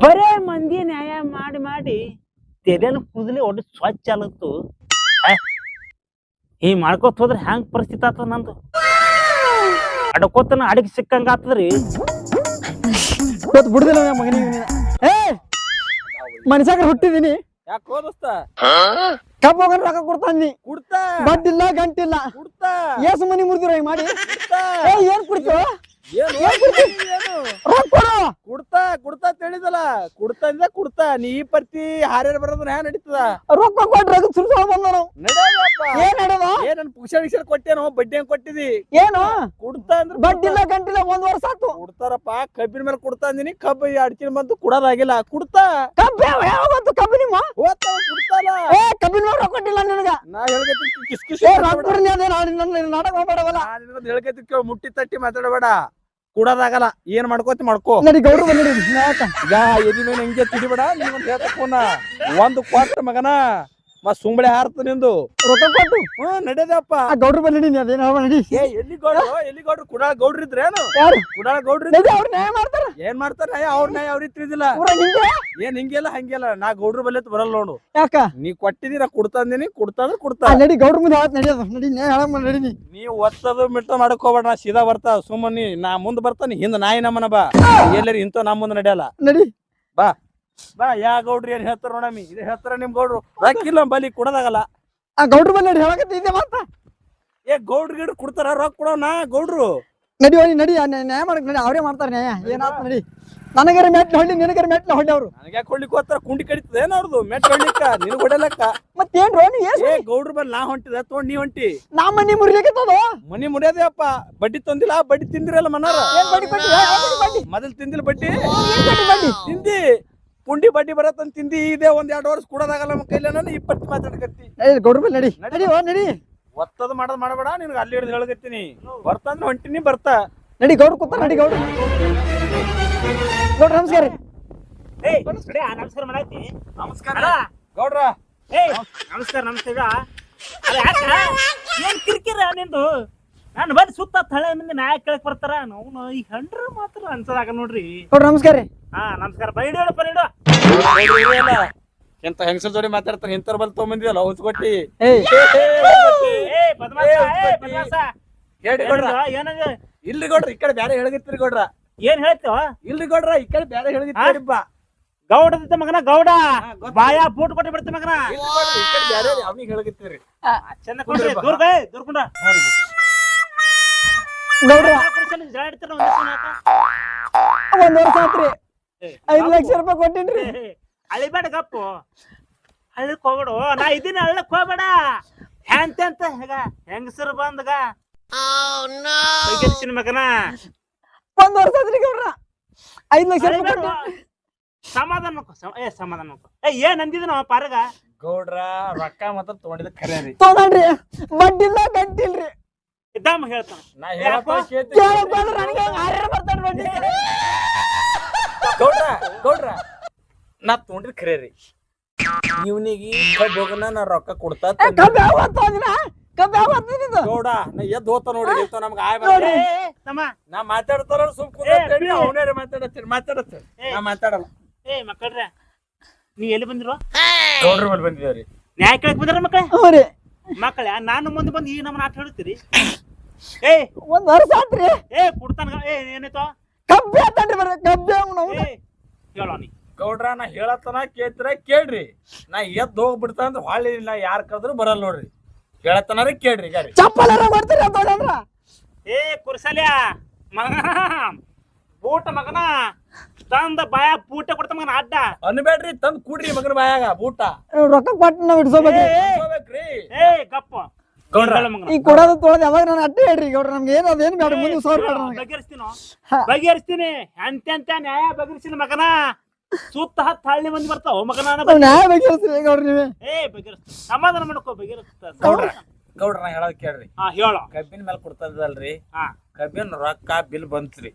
ಬರೇ ಮಂದಿ ನ್ಯಾಯ ಮಾಡಿ ಮಾಡಿ ತೆಲೆನ ಕೂದಲೇ ಒಟ್ಟು ಸ್ವಚ್ಛ ಆಲತ್ತು. ಈ ಮಾಡ್ಕೋತ ಹೋದ್ರೆ ಹ್ಯಾಂಗ ಪರಿಸ್ಥಿತಿ ಆತದ ನಂದು. ಅಡಕೋತನ ಅಡಿಗೆ ಸಿಕ್ಕಂಗ ಆತದ್ರಿ. ಬಿಡುದಿಲ್ಲ ಮಗನಿಗೆ. ಮನುಷ್ಯಾಗ ಹುಟ್ಟಿದೀನಿ. ಯಾಕೆ ಹೋದಸ್ತ ಕಬ್ಬ ಹೋಗನ್ ರೊಕ್ಕ ಕೊಡ್ತಾನಿ. ಕುಡ್ತಾ ಬಡ್ಡಿಲ್ಲ ಗಂಟಿಲ್ಲ. ಕುಡ್ತಾ ಏಸು ಮನಿ ಮುರಿದಿರ ಮಾಡಿ. ಏನ್ ಕುಡ್ತೀವ? ಕುಡ್ತಾ ತಿಳಿದಲ್ಲ. ಕುಡ್ತಾ ನೀ ಈ ಪರ್ತಿ ಹಾರ್ಯಾರ ಬರೋದನ್ನ ಹ್ಯಾ ನಡೀತದ? ರೊಕ್ಕ ಕೊಟ್ರೆ ಸುಳ್ಳು ಬಂದ ಏನ್ ನಡೆದ? ಏನ್ ಪುಕ್ಷ ಕೊಟ್ಟೇನೋ ಬಡ್ಡಿ ಹಂಗ್ ಕೊಟ್ಟಿದಿ? ಏನು ಕುಡ್ತಾ ಅಂದ್ರೆ ಬಡ್ಡಿಲ್ಲ ಗಂಟಿಲ್ಲ 1 ವರ್ಷ ಆತು. ಕುಡ್ತಾರಪ್ಪ. ಕಬ್ಬಿನ ಮೇಲೆ ಕುಡ್ತಾ ಅಂದಿನಿ. ಕಬ್ಬು ಅಡ್ಕಿನ ಬಂತು ಕುಡೋದಾಗಿಲ್ಲ. ಕುಡ್ತಾ ಕಬ್ಬ ಯಾವತ್ತು ಕಬ್ಬು ನಿಮ್ಮ ಹೋಗ್ತಾವ ಕುಡ್ತಾರ. ಕಬ್ಬಿನ ಮೇಲೆ ರೊಕ್ಕ ಕೊಟ್ಟಿಲ್ಲ ನಿನಗ. ನಾ ಹೇಳ್ಕತಿ ಕಿಸ್ ಕಿಸ್ ನಾಟಕ ಮಾಡಬೇಡ. ಹೇಳ್ಕತಿ ಕೇಳ ಮುಟ್ಟಿ ತಟ್ಟಿ ಮಾತಾಡಬೇಡ. ಕುಡೋದಾಗಲ್ಲ. ಏನ್ ಮಾಡ್ಕೋತಿ ಮಾಡ್ಕೋ. ನಡಿ ಗೌಡ್ರು ಬಂದಿರಿ. ಈಗ ಎದಿ ಮೇಲೆ ಹಿಂಗೆ ತಿಡಿಬೇಡ. ನೀನ್ ಹೇಳ್ತಕೋನ ಒಂದು ಕೊಟ್ಟ ಮಗನ ಮತ್ ಸುಂಬಳೆ ಹಾರ್ತ ನಿಂದು ರೊಕ್ಕ ಕೊಟ್ಟು ನಡೆದಪ್ಪ. ಗೌಡ್ರು ಬಂದಿರಿ. ಅದೇನ ನಡಿ. ಎಲ್ಲಿ ಗೌಡ್ರು ಕುಡಾಳ ಗೌಡ್ರು ಇದ್ರೇನು? ಯಾರು ಕುಡಾಳ ಗೌಡ್ರು ಅವ್ರ ನ್ಯಾಯ ಮಾಡ್ತಾರ. ಏನ್ ಮಾಡ್ತಾರ? ಅವ್ರ ನ್ಯಾಯ ಅವ್ರಿಗೆ ತಿಳಿದಿಲ್ಲ. ಏನ್ ಹಿಂಗೆಲ್ಲ ಹಂಗೆಲ್ಲ. ನಾ ಗೌಡ್ರು ಬಲ್ಲೆತ್ ಬರಲ್ಲ ನೋಡು. ಯಾಕ ನೀ ಕೊಟ್ಟಿದ್ದೀರ ಕುಡ್ತಾಂದಿನಿ. ಕುಡ್ತಾಂದ್ರ ಕುಡ್ತಾ ನಡಿ. ಗೌಡ್ರ ಮುಂದೆ ಆವತ್ ನಡಿಯೋದು. ನಡಿ ನ್ಯಾಯ ಹೇಳ ನಡಿ. ನೀ ಒತ್ತದು ಮಿಟ್ಟ ಮಾಡಕೋಬೇಡ. ನಾ ಸೀದಾ ಬರ್ತಾ ಸುಮ್ಮನಿ. ನಾ ಮುಂದ್ ಬರ್ತಾನಿ. ಹಿಂದ ನಾಯಿ ನಮ್ಮನ ಬಾ. ಎಲ್ಲರಿ ಇಂತ ನಮ್ ಮುಂದೆ ನಡೆಯಲ್ಲ. ನಡಿ ಬಾ ಬಾ. ಯಾ ಗೌಡ್ರಿ ಏನ್ ಹೇಳ್ತಾರ ನೋಡಮಿ. ಇದು ಹೇಳ್ತಾರ ನಿಮ್ ಗೌಡ್ರು. ರೊಕ್ಕಿಲ್ಲ ಬಲಿ ಕುಡದಾಗಲ್ಲ. ಗೌಡ್ರು ಬಂದ್ ನಡಿ ಹೇಳಕತ್ತಿ ಇದೆ ಮಾತ. ಗೌಡ್ರು ಗಿಡ್ರು ಕೊಡ್ತಾರ ರೊಕ್ಕ ಕೊಡೋಣ ಗೌಡ್ರು. ನಡಿ ಹೋಗಿ ನಡಿ. ನ್ಯಾಯ ಮಾಡಕ್ ನಡಿ. ಅವ್ರೇ ಮಾಡ್ತಾರ ನ್ಯಾಯ. ಏನಾತ ನಡಿ. ನನಗರ ಮೆಟ್ಲ ಹೊಳ್ಳಿ ನಿನಗರ ಮೆಟ್ಲ ಹೊಳ್ಳಿ. ಅವ್ರು ನನಗೆ ಯಾಕೆ ಹೊಡ್ಲಿಕ್ಕೆ ಹೋಗ್ತಾರ? ಕುಂಡಿ ಕಡಿತದ ಏನ್ ಅವ್ರದು ಮೆಟ್ ಹೊಡ್ಲಿಕ್ಕ? ನಿನಗ್ ಹೊಡಲಕ್ಕ. ಮತ್ತೇನ್ ರೋಣಿ ಗೌಡ್ರು ಬಲ್ ನಾ ಹೊಂಟಿದ ತೊಗೊಂಡ್ ನೀ ಹೊಂಟಿ. ನಾ ಮನಿ ಮುರಿಲಿಕ್ಕತ್ತದ. ಮನಿ ಮುರಿಯೋದೇ ಅಪ್ಪ. ಬಡ್ಡಿ ತಂದಿಲ್ಲ. ಬಡ್ಡಿ ತಿಂದಿರಲ್ಲ ಮನಾರ. ಮೊದಲ್ ತಿಂದಿಲ್ಲ ಬಡ್ಡಿ. ತಿಂದಿ ಪುಂಡಿ ಬಡ್ಡಿ ಬರತ್ತಂತ ತಿಂದಿ. ಇದೆ 1-2 ವರ್ಷ ಕೊಡೋದಾಗಲ್ಲ ನಮ್ಮ ಕೈಲ. ನಾನು 20 ಮಾತಾಡ್ಕತ್ತಿ. ಗೌಡ್ರು ಬಂದ್ ನಡಿ. ನಡಿ ನಡಿ. ಒತ್ತದ ಮಾಡೋದ್ ಮಾಡಬೇಡ. ನಿನ್ಗೆ ಅಲ್ಲಿ ಹಿಡಿದು ಹೇಳ್ಕತ್ತೀನಿ. ಬರ್ತಂದ್ರೆ ಹೊಂಟಿನಿ. ಬರ್ತಾ ನಡಿ. ಗೌಡ್ರು ಕೂತಾರ. ನಡಿ ಗೌಡ್ರು. ಗೌಡ್ರು ನಮಸ್ಕಾರ. ನಮಸ್ಕಾರ ಮಾಡಾಯ್ತಿ. ನಮಸ್ಕಾರ ಗೌಡ್ರ. ನಮಸ್ಕಾರ ನಮಸ್ಕಾರ. ಏನ್ ಕಿರಿಕಿರ ನಿಂದು? ನಾನು ಬಂದ್ ಸುತ್ತ ಹಳೆ ಮಂದಿ ನ್ಯಾಯ ಕೇಳಕ್ ಬರ್ತಾರ. ನಾವು ಈ ಹಂಡ್ರ ಮಾತ್ರ ಅನ್ಸದಾಗ ನೋಡ್ರಿ. ಗೌಡ್ರು ನಮಸ್ಕಾರ. ನಮಸ್ಕಾರ. ಬೈಡೋ ಬೈಡೋ. ಎಂತ ಹೆಂಗಸರ್ ಜೋಡಿ ಮಾತಾಡ್ತಾರ. ಇಂತರ ಬಲ್ ತೊಗೊಂಬಂದಿವಲ್ಲ ಹೊಸ್ಕೊಟ್ಟಿ. ಹೇಳಿ ಗೌಡ್ರ. ಏನಂಗ ಇಲ್ರಿ ಗೌಡ್ರ. ಈ ಕಡೆ ಬ್ಯಾರೆ ಹೇಳ್ಗಿತ್ರಿ ಗೌಡ್ರ. ಏನ್ ಹೇಳ್ತೇವ? ಇಲ್ರಿ ಗೌಡ್ರ. ಈ ಕಡೆ ಬ್ಯಾರೆ ಹೇಳ್ಗಿತ್ರಿಪ್ಪ. ಗೌಡದ ಮಗನ ಗೌಡ ಬಾಯ ಬೂಟ್ ಕೊಟ್ಟಿ ಬಿಡ್ತ ಮಗನ. ಈ ಕಡೆ ಬ್ಯಾರೆ ಅವ್ನಿಗೆ ಹೇಳ್ಗಿತ್ರಿ. ಚೆನ್ನ ದೂರ್ಕೊಂಡ ಗೌಡ್ರ ಜಳ ಇಡ್ತಾರ. 1 ವರ್ಷ ಆತ್ರಿ. 5 ಲಕ್ಷ ರೂಪಾಯಿ ಕೊಟ್ಟಿನ್ರಿ. ಅಳಿಬೇಡ ಗಪ್ಪು. ಹಳ್ಳಕ್ ಹೋಗ್ಬಿಡು. ನಾ ಇದೀನಿ. ಹಳ್ಳಕ್ ಹೋಗ್ಬೇಡ. ಹೆಂತ ಹೇಗ ಹೆಂಗಸರು ಬಂದಗ ಮಗನ 1 ವರ್ಷ ಆತ್ರಿ ಗೌಡ್ರ. 5 ಲಕ್ಷ ರೂಪಾಯಿ ಸಮಾಧಾನ ಸಮಾಧಾನ. ಏನ್ ಅಂದಿದ ನಾವ್ ಪಾರಗ? ಗೌಡ್ರ ರೊಕ್ಕ ಮಾತ್ರ ತಗೊಂಡಿದ ಖರೆ ರೀ. ತಗೊಂಡ್ರಿ. ಬಡ್ಡಿಲ್ಲ ಗಂಟಿಲ್ರಿ. ಇದ್ದಾಮ ಹೇಳ್ತಾನ. ನಾ ಹೇಳಪ್ಪ ಗೌಡ್ರ ನಾ ತಗೊಂಡಿದ್ ಖರೆ ರೀ. ಇವನಿಗೆ ಕಬ್ಬ್ ಹೋಗನ ನಾ ರೊಕ್ಕ ಕೊಡ್ತಾ ಗೌಡ. ನಾ ಎದ್ದು ಹೋತ ನೋಡ್ರಿ. ನಮ್ಗೆ ನಾ ಮಾತಾಡ್ತಾರ ಸುಮ್ ಅವನೇ ಮಾತಾಡತ್ತೀರಿ. ನಾ ಮಾತಾಡಲ್ಲ. ಮಕ್ಕಳ್ರ ನೀವ್ ಎಲ್ಲಿ ಬಂದಿರೋ? ಗೌಡ್ರ ಬಲ್ ಬಂದಿದೇವ್ರಿ. ನ್ಯಾಯ ಕೇಳಕ್ ಬಂದ್ರ ಮಕ್ಕಳ? ಮಕ್ಕಳ ನಾನು ಮುಂದೆ ಬಂದು ಈ ನಮ್ಮನ್ನ ಆಟ ಹೇಳ್ತೀರಿ. 1 ವರ್ಷ ಆತ್ರಿ. ಕುಡ್ತಾನ. ಏನಾಯ್ತು? ಕಬ್ಬೆ ಆತನ್ರಿ. ಬರ ಕಬ್ಬೆ ಹೇಳೋ ನೀ. ಗೌಡ್ರ ನಾ ಹೇಳತ್ತನ ಕೇಳ್ತಿರ ಕೇಳ್ರಿ. ನಾ ಎದ್ದು ಹೋಗ್ಬಿಡ್ತಾ ಅಂದ್ರೆ ಹೊಳ್ಳಿ ಇಲ್ಲ. ಯಾರ್ ಕರೆದ್ರು ಬರಲ್ಲ ನೋಡ್ರಿ. ಹೇಳತ್ತನಾರ ಕೇಳ್ರಿ. ಚಪ್ಪಲಾರ ಮಾಡ್ತೀರಿ ಅಂತಂದ್ರ. ಕುರ್ಸಲ್ಯ ಮಗನ ಬೂಟ ಮಗನ ತಂದ ಬಾಯ ಬೂಟ ಕೊಡ್ತ ಮಗನ ಅಡ್ಡ ಅನ್ಬೇಡ್ರಿ. ತಂದ್ ಕುಡ್ರಿ ಮಗನ ಬಾಯಾಗ ಬೂಟ. ರೊಕ್ಕ ಕೊಟ್ಟು ನಾವ್ ಇಡ್ಸೋಬೇಕ್ರಿ. ಗಪ್ಪ ಗೌಡ್ರ ಈ ಕೊಡೋದು ತೊಳೆದು ಯಾವಾಗ ನಾನು ಅಡ್ಡ ಹೇಳ್ರಿ ಗೌಡ್ರ. ನಮ್ಗೆ ಏನು ಅದೇನು ಬೇಡ. ಮುಂದೆ ಬಗೆಹರಿಸ್ತೀನಿ. ಎಂತೆಂತ ನ್ಯಾಯ ಬಗೆಹರಿಸಿದ ಮಗನ. ಸುತ್ತ 10 ಹಳ್ಳಿ ಮಂದಿ ಬರ್ತಾವ ಮಗನ. ನ್ಯಾಯ ಬಗೆಹರಿಸ್ರಿ ಗೌಡ್ರ ನೀವೇ. ಬಗೆಹರಿಸ್ತ ಸಮಾಧಾನ ಮಾಡ್ಕೋ. ಬಗೆಹರಿಸ್ತ ಗೌಡ್ರ ನಾ ಹೇಳೋದ್ ಕೇಳ್ರಿ. ಹೇಳೋ. ಕಬ್ಬಿನ ಮೇಲೆ ಕೊಡ್ತದಲ್ರಿ. ಕಬ್ಬಿನ ರೊಕ್ಕ ಬಿಲ್ ಬಂತ್ರಿ.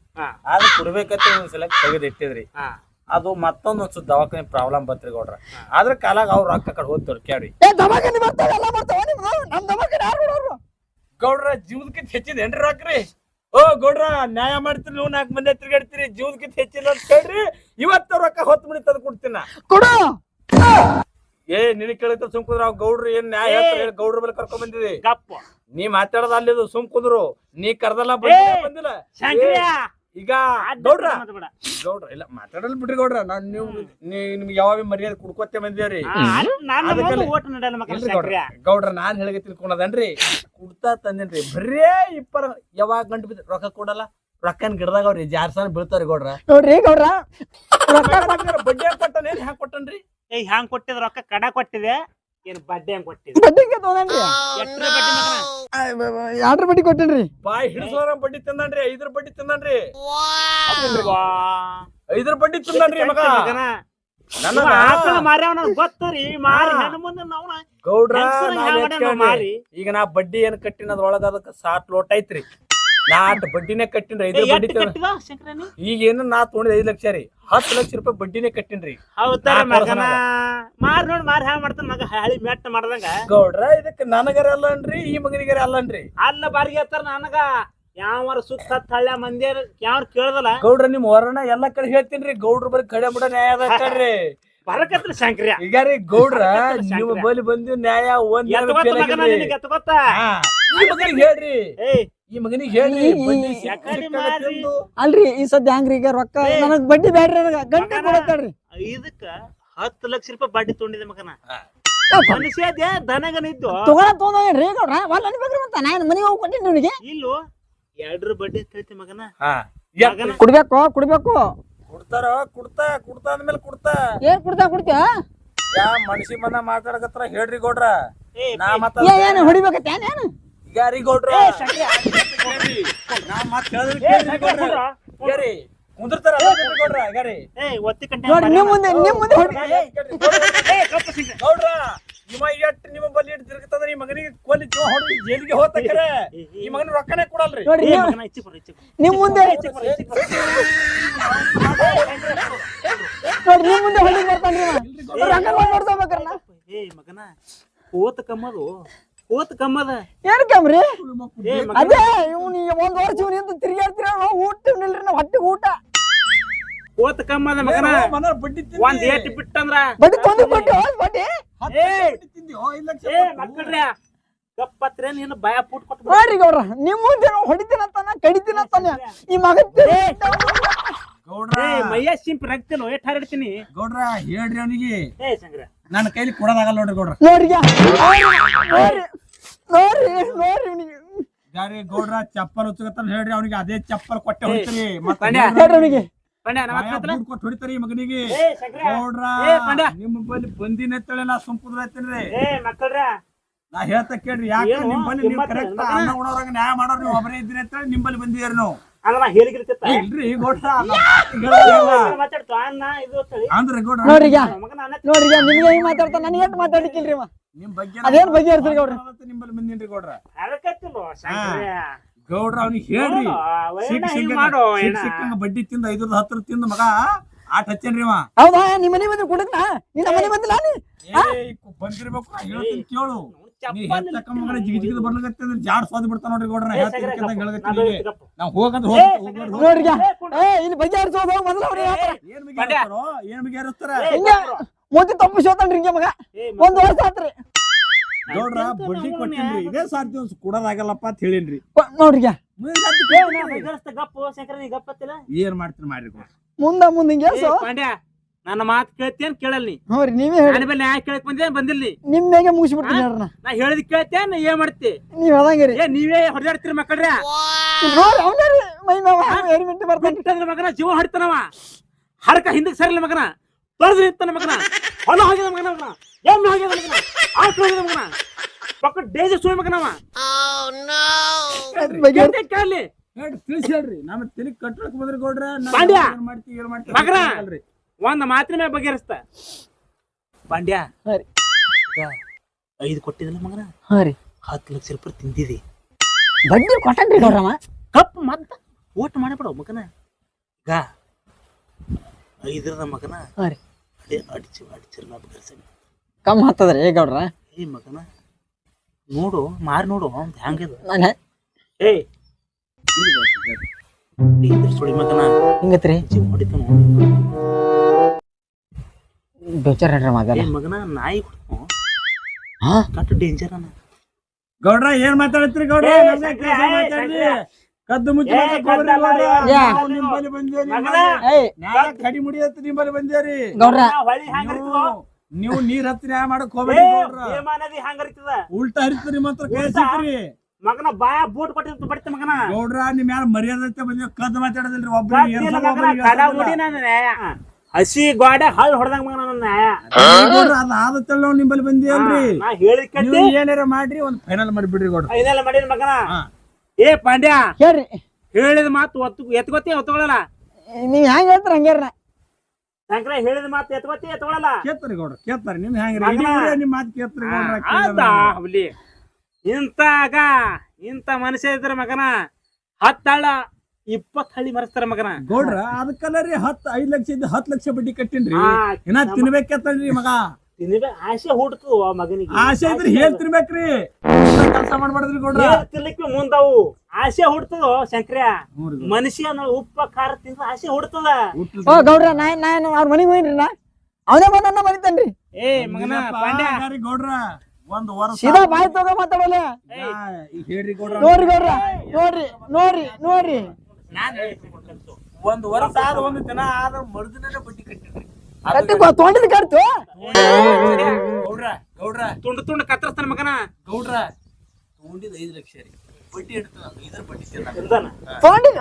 ಅದು ಕೊಡ್ಬೇಕಂತ ಒಂದ್ಸಲ ತೆಗೆದಿಟ್ಟಿದ್ರಿ. ಅದು ಮತ್ತೊಂದ್ ದವಾಖಾನೆ ಪ್ರಾಬ್ಲಮ್ ಬಂತ್ರಿ ಗೌಡ್ರ. ಆದ್ರ ಕಾಲಾಗ ಅವ್ರ ರೊಕ್ಕ ಕಡೆ ಹೋಗ್ತವ್ರಿ ಕೇಳ್ರಿ. ಗೌಡ್ರ ಜೀವದಕ್ಕಿಂತ ಹೆಚ್ಚಿದೇನ್ರಿ ರೊಕ್ಕ್ರಿ? ಓ ಗೌಡ್ರ ನ್ಯಾಯ ಮಾಡ್ತೀರಿ. ನೀವು 4 ಮಂದಿ ತಿರ್ಗಾಡ್ತೀರಿ. ಜೀವದಕ್ಕಿಂತ ಹೆಚ್ಚಿಲ್ಲ ಅಂತ ಹೇಳ್ರಿ. ಇವತ್ತ ರೊಕ್ಕ ಹೊತ್ತು ಮನಿ ತಂದು ಕೊಡ್ತೀನ ಕೊಡು. ಏ ನಿನ್ ಕೇಳಿದ್ರ ಸುಮ್ ಕುಂದ್ರ ಗೌಡ್ರು ಏನ್ ನ್ಯಾಯ ಹೇಳ್ತಾರೆ ಹೇಳಿ ಗೌಡ್ರ ಮೇಲೆ ಕರ್ಕೊಂಡ್ ಬಂದಿದಿ ಗಪ್ಪ ನೀ ಮಾತಾಡೋದ ಅಲ್ಲಿದು ಸುಮ್ ಕುಂದ್ರು ನೀ ಕರ್ದಲ್ಲ ಬಂದಿಲ್ಲ ಶಂಕರ್ಯ ಈಗ ಗೌಡ್ರ ಗೌಡ್ರ ಇಲ್ಲ ಮಾತಾಡಲ್ ಬಿಡ್ರಿ ಗೌಡ್ರ ನಾನ್ ನಿಮ್ಗೆ ಯಾವಾಗ ಮರ್ಯಾದೆ ಕುಡ್ಕೋತೆ ಬಂದಿವ್ರಿ ಓಟ್ ನಡಲ್ಲ ಮಕ್ಕಳ ಶಂಕರ್ಯ ಗೌಡ್ರ ನಾನ್ ಹೇಳಿಗೆ ತಿಳ್ಕೊಂಡದನ್ರಿ ಕುಡ್ತಾ ತಂದೇನ್ರಿ ಬರೇ ಇಪ್ಪರ ಯಾವಾಗ ಗಂಟು ಬಿದ್ದ ರೊಕ್ಕ ಕೊಡಲ್ಲ ರೊಕ್ಕನ್ ಗಿಡದಾಗ ಅವ್ರಿ ಜಾರ್ಸನ್ ಬೀಳ್ತಾವ್ರಿ ಗೌಡ್ರ ನೋಡ್ರಿ ಗೌಡ್ರ ಬಡ್ಡಿ ಕೊಟ್ಟನ ಏನ್ ಹ್ಯಾಂಗ ಕೊಟ್ಟನ್ರಿ ಏ ಹ್ಯಾಂಗ್ ಕೊಟ್ಟಿದ್ ರೊಕ್ಕ ಕಡ ಕೊಟ್ಟಿದೆ ಏನ್ ಬಡ್ಡಿ ಹಂಗ್ ಕೊಟ್ಟಿದೆ ಬಡ್ಡಿಗೆ ತೊಗೊಂಡ್ರಿ ಎಟ್ರ ಬಡ್ಡಿ ಮಗನ ಯಾಡ್ರ ಬಡ್ಡಿ ಕೊಟ್ಟೇನ್ರಿ ಬಾಯ್ ಹಿಡಿಸೋರ ಬಡ್ಡಿ ತಿಂದನ್ರಿ 5 ಬಡ್ಡಿ ತಿಂದನ್ರಿ ವಾ 5 ಬಡ್ಡಿ ತಿಂದನ್ರಿ ಮಗ ಮಗನ ಆಕಳ ಮಾರ್ಯಾವ ಗೊತ್ತರಿ ಮಾರಿ ಹೆಣ್ಣು ಮುಂದೆ ನಾವ್ನ ಗೌಡ್ರ ಮಾರಿ ಈಗ ನಾ ಬಡ್ಡಿ ಏನ್ ಕಟ್ಟಿನ ಅದ್ರೊಳಗ ಅದಕ್ಕ 7 ಲೋಟ ಐತ್ರಿ ನಾ ಬಡ್ಡಿನೇ ಕಟ್ಟಿನ್ರಿ 5 ಬಡ್ಡಿ ಕಟ್ಟಿದ ಶಂಕರನಿ ಈಗ ಏನು ನಾ ತೊಗೊಂಡಿದ್ 5 ಲಕ್ಷ ರೀ 10 ಲಕ್ಷ ರೂಪಾಯಿ ಬಡ್ಡಿನೇ ಕಟ್ಟಿನ್ರಿ ಹೌದಾರ ಮಗನ ಮಾರ್ ನೋಡ್ ಮಾರ್ ಹ್ಯಾಂಗ ಮಾಡ್ತಾನ ಮಗ ಹಳಿ ಮೆಟ್ಟ ಮಾಡ್ದಂಗ ಗೌಡ್ರ ಇದಕ್ಕೆ ನನಗರ ಅಲ್ಲನ್ರಿ ಈ ಮಗನಿಗರ ಅಲ್ಲನ್ರಿ ಅಲ್ಲ ಬಾರಿಗೆ ಹೇಳ್ತಾರ ನನಗ ಯಾವಾರ ಸುತ್ತ ಹಳ್ಳ ಮಂದಿ ಯಾವ್ರ ಕೇಳದಲ್ಲ ಗೌಡ್ರ ನಿಮ್ ವರ್ಣ ಎಲ್ಲಾ ಕಡೆ ಹೇಳ್ತೀನ್ರಿ ಗೌಡ್ರ ಬರೀ ಕಡೆ ಬಿಡ ನ್ಯಾಯ ಅದಾರಿ ಬರಕತ್ರ ಶಂಕರ್ಯ ಈಗ ರೀ ಗೌಡ್ರ ನೀವು ಬಲಿ ಬಂದಿವ್ ನ್ಯಾಯ ಒಂದ್ ಹೇಳ್ರಿ ಈ ಮಗನಿಗೆ ಹೇಳ್ರಿ ಅಲ್ರಿ ಈ ಸದ್ಯ ಹಂಗ್ರಿ ಈಗ ರೊಕ್ಕ ನನಗ್ ಬಡ್ಡಿ ಬ್ಯಾಡ್ರಿ ಗಂಟೆ ಕೊಡತ್ತಾಳ್ರಿ 5ಕ್ಕ 10 ಲಕ್ಷ ರೂಪಾಯಿ ಬಡ್ಡಿ ತೊಗೊಂಡಿದೆ ಮಗನ ಮನುಷ್ಯ ದನಗನ ಇದ್ದು ತೊಗೊಂಡ್ರಿ ಗೌಡ್ರ ಒಳ್ಳೆ ಅನ್ಬೇಕ್ರಿ ಮತ್ತ ನಾನು ಮನೆಗೆ ಹೋಗಿ ಕೊಟ್ಟಿನಿ ನಿನಗೆ ಇಲ್ಲೋ 2 ಬಡ್ಡಿ ಹೇಳ್ತಿ ಮಗನ ಕುಡ್ಬೇಕು ಕುಡ್ಬೇಕು ಕುಡ್ತಾರ ಕುಡ್ತಾ ಅಂದ್ಮೇಲೆ ಕುಡ್ತಾ ಏನ್ ಕುಡ್ತೀಯ ಯಾ ಮನುಷ್ಯ ಬಂದ ಮಾತಾಡಕತ್ರ ಹೇಳ್ರಿ ಗೌಡ್ರ ನಾ ಏನ್ ಹೊಡಿಬೇಕತ್ತ ಏನೇನು ಯಾರಿ ಗೌಡ್ರ ನಾ ಮಾತ್ ಹೇಳಿದ್ರಿ ಕುಂದಿರ್ತಾರ ಗೌಡ್ರ ಯಾರಿ ನೋಡಿ ನಿಮ್ ಮುಂದೆ ಗೌಡ್ರ ನಿಮ್ಮ ಬಲ್ಲಿ ಇಟ್ಟು ತಿರುಗತಂದ್ರ ಈ ಮಗನಿಗೆ ಕೊಲ್ಲಿ ಹೊಡೆದು ಜೈಲಿಗೆ ಹೋಗ್ತಾರೆ ಈ ಮಗನ ರೊಕ್ಕನೇ ಕೊಡಲ್ರಿ ನಿಮ್ ಮುಂದೆ ನೋಡಿ ನಿಮ್ ಮುಂದೆ ಹೊಡಿ ಬರ್ತಾನ್ರಿ ನೋಡ್ಸಬೇಕ್ರಲ್ಲ ಏ ಮಗನ ಕೋತ ಕಮ್ಮದ ಏನ್ ಕಮ್ರಿ ಅದೇ ಇವ್ನು 1 ವರ್ಷ ಇವ್ನಿಂದ ತಿರ್ಗಾಡ್ತಿರ ಊಟ ನಿಲ್ರಿ ನಾವ್ ಹೊಟ್ಟಿಗೆ ಊಟ ಕೋತ ಕಮ್ಮದ ಮಗನ ಒಂದ್ ಏಟ್ ಬಿಟ್ಟಂದ್ರ ಬಡ್ಡಿ ತೊಂದು ಬಡ್ಡಿ ಮಕ್ಕಳ್ರಿ ಗಪ್ಪತ್ರೆ ನೀನು ಭಯ ಪುಟ್ ಕೊಟ್ಟು ನೋಡ್ರಿ ಗೌಡ್ರ ನಿಮ್ ಮುಂದೆ ಹೊಡಿತೀನಂತಾನ ಕಡಿತೀನಂತಾನ ಈ ಮಗ ಮೈಯ ಸಿಂಪ್ ರಕ್ತೇನೋ ಎಷ್ಟ್ ಹಾರಿಡ್ತೀನಿ ಗೌಡ್ರ ಹೇಳ್ರಿ ಅವನಿಗೆ ಶಂಕರ ನನ್ನ ಕೈಲಿ ಕೊಡೋದಾಗಲ್ಲ ನೋಡ್ರಿ ಗೌಡ್ರ ನೋಡ್ರಿ ಗಾರಿ ಗೌಡ್ರ ಚಪ್ಪಲ್ ಉಚ್ಚಗತ್ತಾನ ಹೇಳ್ರಿ ಅವನಿಗೆ ಅದೇ ಚಪ್ಪಲ್ ಕೊಟ್ಟೆ ಹೊಡಿತೀರಿ ಕೊಟ್ಟು ಹೊಡಿತಾರಿ ಮಗನಿಗೆ ಗೌಡ್ರ ನಿಮ್ಮ ಬಲ್ಲಿ ಬಂದಿನ ನಾ ಸುಂಪುದ್ರ ಐತೇನ್ರಿ ನಾ ಹೇಳ್ತಾ ಕೇಳ್ರಿ ಯಾಕೆ ನಿಮ್ ಬಲ್ಲಿ ನೀವು ಕರೆಕ್ಟ್ ಅನ್ನ ಉಣೋರಾಗ ನ್ಯಾಯ ಮಾಡೋರು ನೀವು ಒಬ್ಬರೇ ಇದ್ದೀರಿ ಅಂತ ನಿಮ್ ಬಲ್ಲಿ ಬಂದಿದ್ದೀರಿ ನಾವು ಇಲ್ರಿ ಗೌಡ್ರ ಅಂದ್ರೆ ಗೌಡ್ರ ನೋಡ್ರಿಗ ನಿಮ್ಗೆ ಹೆಂಗ್ ಮಾತಾಡ್ತಾನ ನನಗೆ ಎಷ್ಟು ಮಾತಾಡ್ಲಿಕ್ಕಿಲ್ರಿ ನಿಮ್ ಬಗ್ಗೆ ಅದೇನ್ ಬಗ್ಗೆ ಇರ್ತೀರಿ ಗೌಡ್ರ ನಿಮ್ಮಲ್ಲಿ ಬಂದಿನ್ರಿ ಗೌಡ್ರ ಗೌಡ್ರ ಅವ್ನಿಗೆ ಹೇಳ್ರಿ ಸಿಕ್ಕಂಗ ಬಡ್ಡಿ ತಿಂದ 5 10 ತಿಂದ ಮಗ ಆಟ ಹಚ್ಚೇನ್ರಿ ಅವ ಹೌದಾ ನಿಮ್ ಮನೆ ಬಂದ್ರೆ ಕುಡಕ್ನಾ ನಿನ್ನ ಮನೆ ಬಂದಿಲ್ಲ ಬಂದಿರ್ಬೇಕು ಹೇಳ್ತೀನಿ ಕೇಳು ನೀ ಹೆಚ್ಚಕ್ಕ ಮಗನ ಜಿಗಿಜಿಗಿದ ಬರ್ಲಕತ್ತೆ ಜಾಡ್ ಸೋದ್ ಬಿಡ್ತಾನ ನೋಡ್ರಿ ಗೌಡ್ರ ನಾವ್ ಹೋಗಂತ ನೋಡ್ರಿಗ ಇಲ್ಲಿ ಬಗ್ಗೆ ಹರಿಸೋದು ಮೊದಲ ಅವ್ರು ಏನ್ ಬಗ್ಗೆ ಹರಿಸ್ತಾರ ಮೋದಿ ತಪ್ಪು ಸೋತಾನ್ರಿ ಹಿಂಗೆ ಮಗ 1 ವರ್ಷ ಆತ್ರಿ ಗೌಡ್ರ ಬಡ್ಡಿ ಕೊಟ್ಟಿನ್ರಿ ಇದೇ ಸಾಧ್ಯ ಕೊಡೋದಾಗಲ್ಲಪ್ಪ ಅಂತ ಹೇಳಿನ್ರಿ ನೋಡ್ರಿಗ ಏನ್ ಮಾಡ್ತೀರಿ ಮಾಡ್ರಿ ಮುಂದ ಹಿಂಗೆ ನನ್ನ ಮಾತು ಕೇಳ್ತೇನ್ ಕೇಳಲ್ಲಿ ನೋಡ್ರಿ ನೀವೇ ಹೇಳಿ ನನ್ನ ನ್ಯಾಯ ಕೇಳಕ್ ಬಂದಿಲ್ಲ ನಿಮ್ ಮೇಗೆ ಮುಗಿಸ್ಬಿಡ್ತೀನಿ ಹೇಳ್ರಿ ನಾ ಹೇಳಿದ್ ಕೇಳ್ತೇನ್ ಏನ್ ಮಾಡ್ತಿ ನೀವ್ ಹೇಳ್ದಂಗ್ರಿ ನೀವೇ ಹೊಡೆದಾಡ್ತೀರಿ ಮಕ್ಕಳ್ರಿ ಮೈ ಬರ್ತಾನೆ ಮಗನ ಜೀವ ಹೊಡಿತಾನವ ಹರಕ ಹಿಂದಕ್ ಸರಿಲ್ಲ ಮಗನ ತೊಳೆದು ನಿಂತಾನ ಮಗನ ಹೊಲ ಹೋಗ್ಯದ ಮಗನ ಎಮ್ಮೆ ಹೋಗ್ಯದ ಮಗನ ಆಕಳು ಹೋಗ್ಯದ ಮಗನ ಪಕ್ಕ ಡೇಜ್ ಸುಳ್ಳು ಮಗನವ ಕೇಳಲಿ ತಿಳಿಸಿ ಹೇಳ್ರಿ ನಮ್ಮ ತಲೆ ಕಟ್ಟಡಕ್ ಬಂದ್ರಿ ಗೌಡ್ರ ಮಗನ ಒಂದ್ ಮಾತಿನ ಮೇಲೆ ಬಗೆಹರಿಸ್ತ ಪಾಂಡ್ಯ 5 ಕೊಟ್ಟಿದಲ್ಲ ಮಗನ 10 ಲಕ್ಷ ರೂಪಾಯಿ ತಿಂದಿದಿ ಬಡ್ಡಿ ಕೊಟ್ಟನ್ರಿ ಗೌಡ್ರಮ್ಮ ಕಪ್ ಮತ್ತ ಓಟ್ ಮಾಡಿಬಿಡ ಮಗನ ಈಗ 5ರದ ಮಗನ ಅಡಿಚಿರಲ್ಲ ಬಗೆಹರಿಸ ಕಮ್ ಹತ್ತದ್ರಿ ಗೌಡ್ರ ಏ ಮಗನ ನೋಡು ಮಾರಿ ನೋಡು ಅಂತ ಹೆಂಗಿದ ಸುಳಿ ಮಗನ ಹಿಂಗತ್ರಿ ಜೀವ ಹೊಡಿತಾನ ಬೇಚಾರ ಹೇಳ್ರಿ ಮಗನ ಏ ಮಗನ ನಾಯಿ ಹಾ ಕಟ್ಟು ಡೇಂಜರ್ ಅನ್ನ ಗೌಡ್ರ ಏನ್ ಮಾತಾಡ್ತೀರಿ ಗೌಡ್ರ ಏ, ನಮ್ಗೆ ಶಂಕ್ರೆ, ಕೆಲ್ಸ ಏ, ಮಾತಾಡ್ರಿ. ಶಂಕ್ರೆ. ಕದ್ದು ಮುಚ್ಚಿ ಏ, ಮಾತಾಡ್ಕೊಬೇಡ್ರಿ ಕದ್ದಲ್ಲ, ಗೌಡ್ರ. ಯಾ. ನಾವು ನಿಮ್ಮಲ್ಲಿ ಬಂದೇವಿ, ಮಗನ. ನಿಮ್ಮಲ್ಲಿ. ಏಯ್ ನ್ಯಾಯ ಕಡಿ ಮುಡಿಯತ್ತ ನಿಮ್ಮಲ್ಲಿ ಬಂದೇವ್ರಿ. ಗೌಡ್ರ ಹೊಳಿ ಹ್ಯಾಂಗ ಹರಿತದ ನೀವು ನೀರ್ ಹತ್ತಿ ನ್ಯಾಯ ಮಾಡಕ್ ಏ ಹೋಗ್ಬೇಡಿ ಗೌಡ್ರ. ಭೀಮಾ ನದಿ ಹ್ಯಾಂಗ ಹರಿತದ ಉಲ್ಟಾ ಹರಿತ್ರಿ ನಿಮ್ಮ ಹತ್ರ ಕೇಸ್ ಉಲ್ಟಾ? ಐತ್ರಿ. ಮಗನ ಬಾಯ ಬೂಟ್ ಕೊಟ್ಟಿರ್ತ ಬಡ್ತಿ ಮಗನ ಗೌಡ್ರ ನಿಮ್ ಯಾರ ಮರ್ಯಾದತ್ತೆ ಬಂದೇವ್ ಕದ್ದು ಮಾತಾಡೋದಿಲ್ರಿ ಕದ್ದಿಲ್ಲ ಮಗನ ಕಡ ಮುಡಿ ನನ್ನ ನ್ಯಾಯ ಹಸಿ ಗೋಡೆ ಹಳ್ಳ ಹೊಡೆದಂಗ ಮಗನ ನನ್ನ ನ್ಯಾಯ ಗೌಡ್ರ ಅದ ಆದತ್ತಲ್ಲ ನಾವ್ ನಿಮ್ಮಲ್ಲಿ ಬಂದೇವಲ್ರಿ. ನಾ ಹೇಳಿದ್ ಕೇಳ್ತಿ ನೀವು ಏನಾರ ಮಾಡ್ರಿ ಒಂದ್ ಫೈನಲ್ ಮಾಡಿಬಿಡ್ರಿ ಗೌಡ್ರ. ಇದೆಲ್ಲ ಮಾಡಿನ ಮಗನ ಹಾ. ಏ ಪಾಂಡ್ಯ ಹೇಳ್ರಿ ಹೇಳಿದ ಮಾತು ಎತ್ಕೋತಿ ಎತ್ಕೊಳ್ಳಲ್ಲ ನೀವ್ ಹೆಂಗ್ ಹೇಳ್ತಾರ ಹಂಗ್ಯಾರ ಶಂಕರ ಹೇಳಿದ ಮಾತು ಎತ್ಕೋತಿ ಎತ್ಕೊಳ್ಳಲ್ಲ ಕೇಳ್ತಾರಿ ಗೌಡ್ರ ಕೇಳ್ತಾರಿ ನಿಮ್ ಹೆಂಗ್ರಿ ಮಗನ. ಇಡೀ ಊರೇ ನಿಮ್ ಮಾತು ಕೇಳ್ತಾರಿ ಗೌಡ್ರ. ಆದ ಹುಲಿ ಇಂತ ಮನುಷ್ಯ ಇದ್ರ ಮಗನ 10 ಹಳ್ಳ 20 ಹಳ್ಳಿ ಮರೆಸ್ತಾರ ಮಗನ ಗೌಡ್ರ ಅದಕ್ಕಲ್ಲ ರೀ 5 ಲಕ್ಷ ಇದ್ದು 10 ಲಕ್ಷ ಬಡ್ಡಿ ಕಟ್ಟಿನ್ರಿ. ಹಾ, ಇನ್ನ ತಿನ್ಬೇಕತ್ತಲ್ರಿ ಮಗ. ತಿನ್ಬೇಕು ಆಸೆ ಹುಡ್ತದ ಮಗನಿಗೆ ಆಸೆ ಇದ್ರಿ ಹೇಳ್ ತಿನ್ಬೇಕ್ರಿ. ಕೆಲಸ ಮಾಡ್ಬಾರ್ದ್ರಿ ಗೌಡ್ರ. ತಿನ್ಲಿಕ್ಕೆ ಮುಂದವು ಆಸೆ ಹುಡ್ತದ ಶಂಕ್ರ ಹ್ಞೂ ರೀ. ಮನುಷ್ಯ ಉಪ್ಪ ಖಾರ ತಿಂದ್ರ ಆಸೆ ಹುಡ್ತದ ಹುಟ್ರಿ. ಓ ಗೌಡ್ರ ನಾನು ಅವ್ರ ಮನೆಗೆ ಹೋಗಿನ್ರಿ ನಾ ಅವನೇ ಬಂದ ಬರೀತೇನ್ರಿ ಏ ಮಗನ ಪಾಂಡ್ಯ ಹಂಗಾರಿ ಗೌಡ್ರ ಒಂದ್ ವರ್ಷ ಸೀದಾ ಬಾಯ್ ತಗೋ ಮಾತಾಡೋಲೆ ಈಗ ಹೇಳ್ರಿ ಗೌಡ್ರ. ನೋಡ್ರಿ ಗೌಡ್ರ ನೋಡ್ರಿ ಒಂದ್ ವರ್ಷ ಆದ ಒಂದು ದಿನ ಆದ ಮರುದಿನ ಬಡ್ಡಿ ಕಟ್ಟಿದ್ರಿ. ಕಟ್ಟಿ ತೊಗೊಂಡಿದ್ ಕಟ್ತು ಗೌಡ್ರ ಗೌಡ್ರ ತುಂಡು ಕತ್ತರಿಸ್ತಾನ ಮಗನ ಗೌಡ್ರ ತಗೊಂಡಿದ್ 5 ಲಕ್ಷ ರೀ. ಬಡ್ಡಿ ಇಡ್ತಾನ 5 ಬಡ್ಡಿ ತಿನ್ನ ಇರ್ತಾನ. ತೊಗೊಂಡಿದ್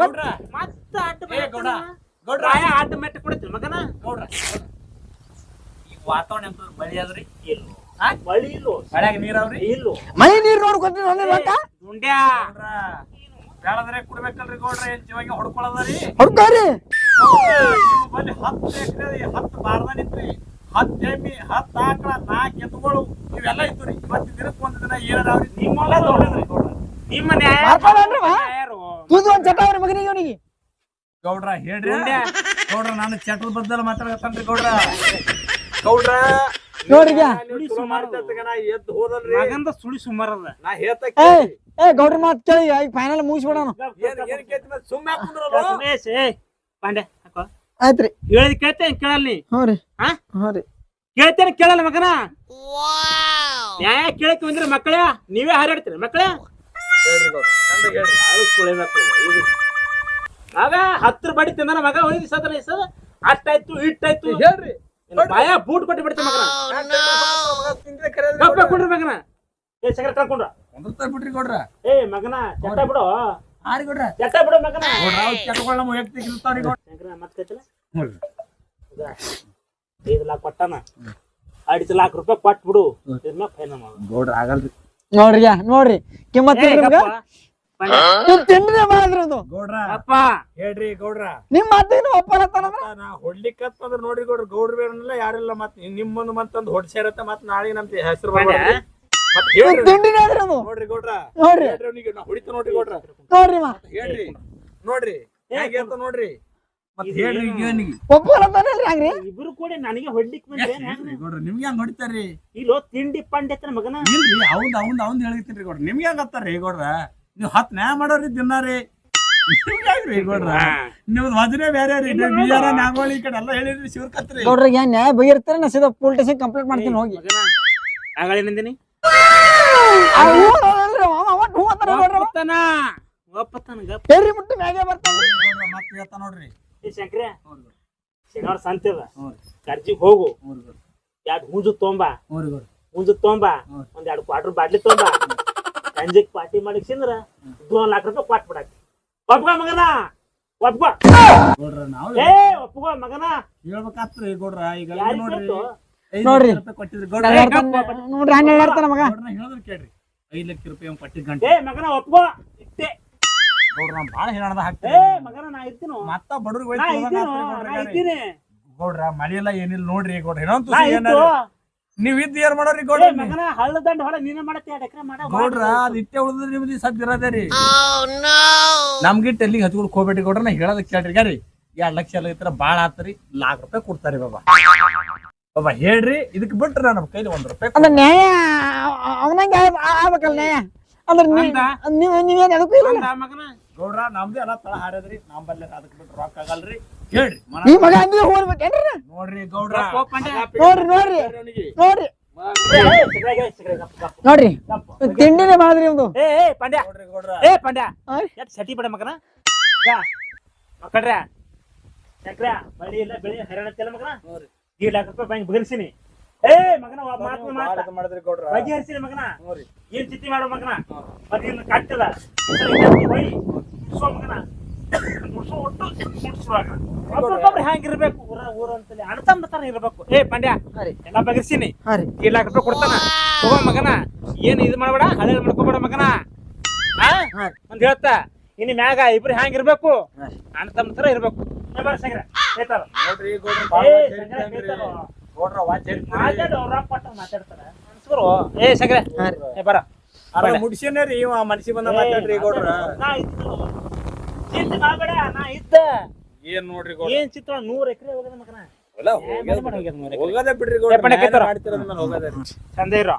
ಗೌಡ್ರ ಮತ್ತ ಅಡ್ಡ ಏ ಗೌಡ ಗೌಡ್ರ ರಾಯ ಅಡ್ಡ ಮೆಟ್ಟ ಕೊಡ್ತೀನಿ ಮಗನ ಗೌಡ್ರ ಈಗ ವಾತಾವರಣ ಎಂತ ಮಳಿ ಆದ್ರಿ ಇಲ್ಲೋ ಮಳಿ ಇಲ್ಲೋ ಮಳ್ಯಾಗ ನೀರಾವ್ರಿ ಇಲ್ಲೋ ಮೈ ನೀರ್ ನೋಡ್ಕೊತೀನಿ ರೊಕ್ಕ ದುಂಡ್ಯಾ ಗೌಡ್ರ ಬೆಳದ್ರೆ ಕುಡ್ಬೇಕಲ್ರಿ ಗೌಡ್ರ ಏನ್ ಜೀವಾಗಿ ಹೊಡ್ಕೊಳದ್ರಿ. ಹೊಡ್ಕೋರಿ ನಿಮ್ಮ ಬಲ್ಲಿ 10 ಎಕರೆ 10 ಬಾರ್ದಾನ ಇತ್ರಿ. 10 ಎಮ್ಮಿ 10 ಆಕಳ 4 ಎತ್ತುಗಳು ಇವೆಲ್ಲ ಇತ್ತು ರೀ. ಇವತ್ತು ದಿನಕ್ಕೆ ಒಂದ್ ದಿನ ಏನಾದ್ರಿ ನಿಮ್ಮಲ್ಲ ದೊಡ್ಡದ್ರಿ ನಿಮ್ಮ ನ್ಯಾಯ ಮಾಡ್ಕೊಳ್ಳೋಣ್ರಿ ವಾ? ಯಾರು ತುದು ಒಂದ್ ಚಟ ಅವ್ರಿ ಮಗನಿಗೆ ಅವನಿಗೆ ಗೌಡ್ರ ಹೇಳ್ರಿ ದುಂಡ್ಯಾ. ಗೌಡ್ರ ನಾನು ಚಟದ ಬದ್ದಲ್ ಮಾತಾಡಕತ್ತನ್ರಿ ಗೌಡ್ರ. ಗೌಡ್ರ ನೋಡ್ರಿಗ ಎದ್ದು ಹೋದಲ್ರಿ ಮಗಂದ ಸುಳಿ ಸುಮಾರದ ನಾ ಹೇಳ್ತ ಏ ಗೌಡ್ರ ಮಾತ್ ಕೇಳಿ ಈಗ ಫೈನಲ್ ಮುಗಿಸ್ಬಿಡೋಣ ಏನ್ ಕೇಳ್ತಿ ಸುಮ್ಮನೆ ಕುಂದ್ರಲ್ಲ. ಸುಮೇಶ್ ಏ ಪಾಂಡ್ಯ ಹಾಕೋ ಆಯ್ತ್ರಿ ಹೇಳಿದ್ ಕೇಳ್ತೇನೆ ಕೇಳಲ್ಲ ನೀ ಹ್ಞೂ ರೀ ಹಾ ಹ್ಞೂ ರೀ ಕೇಳ್ತೇನೆ ಕೇಳಲ್ಲ ಮಗನ ನ್ಯಾಯ ಕೇಳಕ್ಕೆ ಬಂದ್ರೆ ಮಕ್ಕಳ ನೀವೇ ಹಾರಾಡ್ತೀರಿ ಮಕ್ಕಳ ಹೇಳ್ರಿ ಗೌಡ್ರ ಚಂದ ಹೇಳ್ರಿ. ಸುಳಿಬೇಕು ಆಗ 10 ಬಡಿ ತಿಂದಾನ ಮಗ ಹೋಗಿ ಸದನ ಇಸದ ಅಷ್ಟಾಯ್ತು ಇಟ್ಟಾಯ್ತು ಹೇಳ್ರಿ ಬಾಯ ಬೂಟ್ ಕೊಟ್ಟು ಬಿಡ್ತೀನಿ ಮಗನ ತಿಂದ್ರೆ ಖರೆ ಕಪ್ಪ ಕೊಡ್ರಿ ಮಗನ ಏ ಸಗರ ಕಳ್ಕೊಂಡ್ರ ಒಂದ್ರ ಬಿಡ್ರಿ ಗೌಡ್ರ. ಏ ಮಗನ ಚಟ್ಟ ಬಿಡು ಆರಿ ಗೌಡ್ರ ಚಟ್ಟ ಬಿಡು ಮಗನ ಗೌಡ್ರ ಅವ್ ಚಟಗಳ ನಮ್ಮ ವೈಯಕ್ತಿಕ ಇರ್ತಾವ್ರಿ ಗೌಡ್ರ. ಶಂಕರ ಮತ್ ಕೈತಲ್ಲ 5 ಲಕ್ಷ ಕೊಟ್ಟಾನ 2 ಲಕ್ಷ ರೂಪಾಯಿ ಕೊಟ್ಟು ಬಿಡು ಇದನ್ನ ಫೈನಲ್ ಮಾಡು ಗೌಡ್ರ ಆಗಲ್ರಿ ನೋಡ್ರಿ ಕಿಮ್ಮತ್ ನಿಮ್ ತಿಂಡ್ರೆ ಮಾಡಿದ್ರಿ ಅದು ಗೌಡ್ರ ಅಪ್ಪ ಹೇಳ್ರಿ ಗೌಡ್ರ. ನಿಮ್ ಮಾತೇನು ಒಪ್ಪಲತ್ತಾನಂದ್ರ ನಾ ಹೊಡ್ಲಿಕ್ಕಂದ್ರ ನೋಡ್ರಿ ಗೌಡ್ರ ಗೌಡ್ರ ಬೇರಲ್ಲ ಯಾರಿಲ್ಲ ಮತ್ ನಿಮ್ಮೊಂದು ಮತ್ತೊಂದು ಹೊಡ್ಸ್ಯಾರತ್ತ ಮತ್ ನಾಳೆ ನಮ್ ಹೆಸರು ಬರ್ಬಾರ್ದು. ಮತ್ ಹೇಳ್ರಿ ತಿಂಡಿನೇ ಅದ್ರಿ ಅದು ನೋಡ್ರಿ ಗೌಡ್ರ ನೋಡ್ರಿ ಹೇಳ್ರಿ ಅವ್ನಿಗೆ ನಾ ಹೊಡಿತ ನೋಡ್ರಿ ಗೌಡ್ರ. ನೋಡ್ರಿ ಮಾ ಹೇಳ್ರಿ ನೋಡ್ರಿ ಹೇಗೆ ಅಂತ ನೋಡ್ರಿ ಮತ್ ಹೇಳ್ರಿ ಈಗ ಏನಿಗೆ ಒಪ್ಪಲತ್ತಾನಲ್ರಿ ಹಂಗ್ರಿ ಇಬ್ರು ಕೂಡ ನನಗೆ ಹೊಡ್ಲಿಕ್ ಬಂದ್ರೆ ಹೇಳ್ರಿ ಗೌಡ್ರ ನಿಮ್ಗೆ ಹಂಗ ಹೊಡಿತಾರ್ರಿ. ಇಲ್ಲೋ ತಿಂಡಿ ಪಂಡಿತನ ಮಗನ ಇಲ್ರಿ ಅವಂದ್ ಹೇಳ್ತೀನಿ ಗೌಡ್ರ ನಿಮ್ಗೆ ಹಂಗ ಹತ್ತಾರ್ರಿ ಗೌಡ್ರ. ನೀವ್ 10 ನ್ಯಾಯ ಮಾಡೋರಿ ದಿನಾರಿ ನಿಮ್ಗೆ ಗೌಡ್ರ ನಿಮ್ದು ವಜನೆ ಬೇರೆ ರೀ. ಬಿಯಾರ ನ್ಯಾಗೋಳಿ ಈ ಕಡೆ ಎಲ್ಲ ಹೇಳಿದ್ರಿ ಶಿವರ್ಕತ್ರಿ. ನೋಡ್ರಿ ಏನ್ ನ್ಯಾಯ ಬಗೆಯಿರ್ತಾರೆ ನಾ ಸೀದಾ ಪೊಲೀಸ್ ಸ್ಟೇಷನ್ ಕಂಪ್ಲೇಂಟ್ ಮಾಡ್ತೀನಿ ಹೋಗಿ ಮಗನ ಆಗಳಿನಂದಿನಿ ಒಪ್ಪತ್ತಾನ ಗಪ್ಪ ಹೇಳಿ ಮುಟ್ಟು ಮ್ಯಾಗೆ ಬರ್ತಾವ ಗೌಡ್ರ ಮತ್ ಹೇಳ್ತಾ ನೋಡ್ರಿ. ಏ ಶಂಕರ ಶನಿವಾರ ಸಂತೆ ಅದ ಕರ್ಜಿಗ್ ಹೋಗು 2 ಹೂಂಜು ತೊಂಬ ಹೂಂಜು ತೊಂಬ ಒಂದ್ 2 ಕ್ವಾರ್ಟರ್ ಬಾಟ್ಲಿ ತೊಂಬ ಸಂಜೆಗ್ ಪಾರ್ಟಿ ಮಾಡಿಸಿಂದ್ರ 2 ಲಕ್ಷ ರೂಪಾಯಿ ಕೊಟ್ ಬಿಡಾಕಿ ಒಪ್ಕೊ ಮಗನ ಒಪ್ಕೊ ಗೌಡ್ರ ನಾವ್ ಏ ಒಪ್ಕೊ ಮಗನ ಹೇಳ್ಬೇಕಾತ್ರಿ ಗೌಡ್ರ. ಈಗ ಯಾರಿಗ್ ನೋಡ್ರಿ ಗೊತ್ತು? 5 ನೋಡ್ರಿ. ಲಕ್ಷ ರೂಪಾಯಿ ಕೊಟ್ಟಿದ್ರಿ ಗೌಡ್ರ. ನೋಡ್ರಿ ಹಂಗ ಹೇಳ್ತಾನ ಮಗ ಗೌಡ್ರ ಹೇಳಿದ್ರ ಕೇಳ್ರಿ 5 ಲಕ್ಷ ರೂಪಾಯಿ ಅವ್ನ್ ಕೊಟ್ಟಿದ್ ಗಂಟೆ ಏ ಮಗನ ಒಪ್ಕೊ ಇಟ್ಟೆ ಗೌಡ್ರ ನಾವ್ ಬಾಳ ಹೇಳದ ಏ ಹಾಕ್ತೀವಿ ಮಗನ ನಾ ಇರ್ತೀನೋ ಮತ್ತ ಬಡವ್ರಿಗೆ ನಾ ಇದ್ದೀನಿ ಗೌಡ್ರ ಮಳಿ ಎಲ್ಲ ಏನಿಲ್ಲ ನೋಡ್ರಿ ಗೌಡ್ರ ಇನ್ನೊಂದು ನಾ ಇತ್ತು ನೀವ್ ಇದ್ ಏನ್ ಮಾಡೋರಿ ಏ ಗೌಡ್ರ ಮಗನ ಹಳ್ಳ ದಂಡ ಹೊಳ ನೀನೇ ಮಾಡತ್ತೆ 2 ಎಕರೆ ಮಾಡ ಗೌಡ್ರ ಅದ್ ಇಟ್ಟೆ ಉಳಿದ್ರೆ ನಿಮ್ದು ಸದ್ ಇರೋದೇ ನಮ್ಗಿಟ್ಟು ಎಲ್ಲಿಗೆ ಹಚ್ಕೊಳಕ್ ಹೋಗ್ಬೇಡಿ ಗೌಡ್ರ ನಾ ಹೇಳೋದಕ್ಕೆ ಕೇಳ್ರಿ ಗಾರಿ 2 ಲಕ್ಷ ಎಲ್ಲ ಇತ್ರ ಬಾಳ ಆತ್ರಿ ₹1,00,000 ಕೊಡ್ತಾರಿ ಬಾಬಾ ಹೇಳ್ರಿ ಇದಕ್ ಬಿಟ್ರಿ ನಮ್ ಕೈಲಿ ₹1 ಅಂದ್ರೆ ನ್ಯಾಯ ಅವನಂಗೆ ಆಗ್ಬೇಕಲ್ಲ ನ್ಯಾಯ ಅಂದ್ರೆ ನೀವೇನ್ ಎದಕ್ಕೂ ಇಲ್ಲ ಮಗನ ಗೌಡ್ರ ನಮ್ದು ಎಲ್ಲ ತಳ ಹಾರದ್ರಿ ನಮ್ ಬಲ್ಲಿ ಅದಕ್ಕೆ ಬಿಟ್ಟು ರೊಕ್ಕ ಆಗಲ್ರಿ ಹೇಳ್ರಿ ಈ ಮಗ ಅಂದ್ರೆ ಹೋಗ್ಬೇಕೇನ್ರಿ ನೋಡ್ರಿ ಗೌಡ್ರ ನೋಡ್ರಿ ನೋಡ್ರಿ ನೋಡ್ರಿ ತಿಂಡಿನೇ ಮಾಡಿದ್ರಿ ಒಂದು ಏ ಪಾಂಡ್ಯ ನೋಡ್ರಿ ಗೌಡ್ರ ಏ ಪಾಂಡ್ಯ ಎಟ್ ಸಟಿ ಬಡ ಮಗನ ಮಕ್ಕಳ್ರ ಚಕ್ರ ಬಳಿ ಇಲ್ಲ ಬೆಳಿ ಹರಿಯಾಣತ್ತಿಲ್ಲ ಮಗನ 2 ಲಕ್ಷ ರೂಪಾಯಿ ಬ್ಯಾಂಕ್ ಬಗೆಹರಿಸಿನಿ ಏ ಮಗನ ಮಾಡಿದ್ರಿ ಗೌಡ್ರ ಬಗೆಹರಿಸಿನಿ ಮಗನ ಏನ್ ಚಿತ್ತಿ ಮಾಡೋ ಮಗನ ಮತ್ತೆ ಇನ್ನು ಕಟ್ಟಿಲ್ಲ ಮಗನ ಒಬ್ಬೊಬ್ರು ಹೆಂಗಿರ್ಬೇಕು ಊರ ಅಂತಲ್ಲಿ ಅಣ್ತಂಬ ತರ ಇರ್ಬೇಕು ಏ ಪಾಂಡ್ಯ ಎಲ್ಲ ಬಗೆಹರಿಸಿನಿ 2 ಲಕ್ಷ ರೂಪಾಯಿ ಕೊಡ್ತಾನ ಹೋಗ ಮಗನ ಏನ್ ಇದು ಮಾಡ್ಬೇಡ ಹಳೆ ಮಾಡ್ಕೋಬೇಡ ಮಗನ ಒಂದ್ ಹೇಳ್ತ ಇನ್ನು ಮ್ಯಾಗ ಇಬ್ರು ಹೆಂಗಿರ್ಬೇಕು ಅಣ್ತಂಬ ತರ ಇರ್ಬೇಕು ನೋಡ್ರಿ ಗೌಡ್ರ ಏ ಸಗರೆ ಬರ ಮುಡ್ಸಿನೇರಿ ಇವ ಮನ್ಸಿಗೆ ಬಂದ ಮಾತಾಡ್ರಿ ಗೌಡ್ರ ಚಿಂತೆ ಮಾಡಬೇಡ ನಾ ಇದ್ದ ಏನ್ ನೋಡ್ರಿ ಏನ್ ಚಿತ್ರ 100 ಎಕರೆ ಹೋಗದ ಮಗನ ಹೋಗದೆ ಬಿಡ್ರಿ ಗೌಡ್ರ ಹೋಗದೆ ಚಂದ ಇರೋ